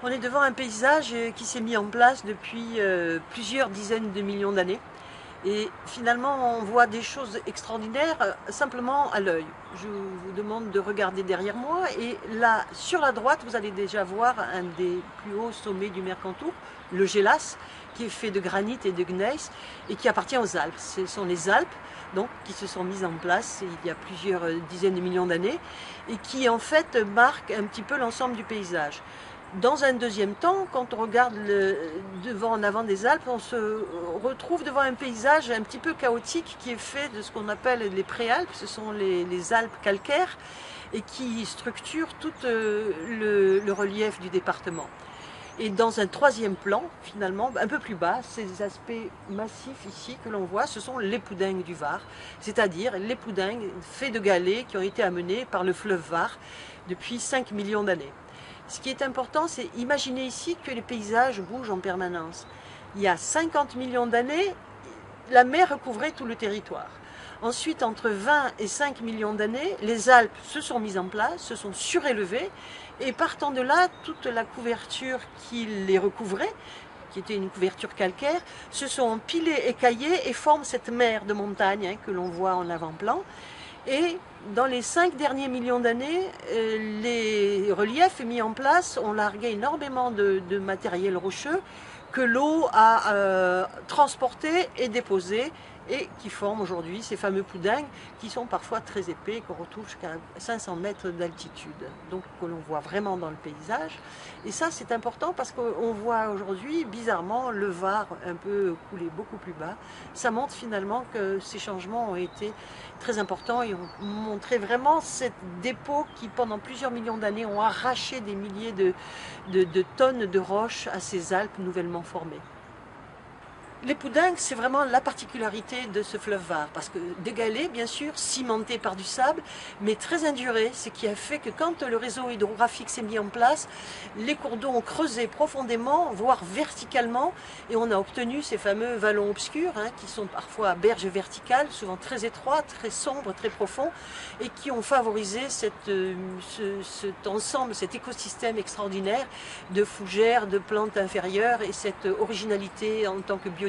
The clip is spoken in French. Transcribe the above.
On est devant un paysage qui s'est mis en place depuis plusieurs dizaines de millions d'années. Et finalement, on voit des choses extraordinaires simplement à l'œil. Je vous demande de regarder derrière moi. Et là, sur la droite, vous allez déjà voir un des plus hauts sommets du Mercantour, le Gélas, qui est fait de granit et de gneiss et qui appartient aux Alpes. Ce sont les Alpes donc, qui se sont mises en place il y a plusieurs dizaines de millions d'années et qui en fait marquent un petit peu l'ensemble du paysage. Dans un deuxième temps, quand on regarde devant en avant des Alpes, on se retrouve devant un paysage un petit peu chaotique qui est fait de ce qu'on appelle les préalpes. Ce sont les Alpes calcaires et qui structurent tout le relief du département. Et dans un troisième plan, finalement, un peu plus bas, ces aspects massifs ici que l'on voit, ce sont les poudingues du Var, c'est-à-dire les poudingues faits de galets qui ont été amenés par le fleuve Var depuis 5 millions d'années. Ce qui est important, c'est imaginer ici que les paysages bougent en permanence. Il y a 50 millions d'années, la mer recouvrait tout le territoire. Ensuite, entre 20 et 5 millions d'années, les Alpes se sont mises en place, se sont surélevées, et partant de là, toute la couverture qui les recouvrait, qui était une couverture calcaire, se sont empilées, écaillées et forment cette mer de montagne que l'on voit en avant-plan. Et dans les 5 derniers millions d'années, les reliefs mis en place ont largué énormément de matériel rocheux que l'eau a transporté et déposé et qui forment aujourd'hui ces fameux poudingues qui sont parfois très épais, qu'on retrouve jusqu'à 500 mètres d'altitude, donc que l'on voit vraiment dans le paysage. Et ça c'est important parce qu'on voit aujourd'hui bizarrement le Var un peu couler beaucoup plus bas. Ça montre finalement que ces changements ont été très importants et ont montré vraiment cette dépôt qui pendant plusieurs millions d'années ont arraché des milliers de tonnes de roches à ces Alpes nouvellement formées. Les poudingues, c'est vraiment la particularité de ce fleuve Var, parce que des galets, bien sûr, cimentés par du sable, mais très indurés, ce qui a fait que quand le réseau hydrographique s'est mis en place, les cours d'eau ont creusé profondément, voire verticalement, et on a obtenu ces fameux vallons obscurs, qui sont parfois à berges verticales, souvent très étroites, très sombres, très profonds, et qui ont favorisé cet ensemble, cet écosystème extraordinaire de fougères, de plantes inférieures, et cette originalité en tant que biodiversité.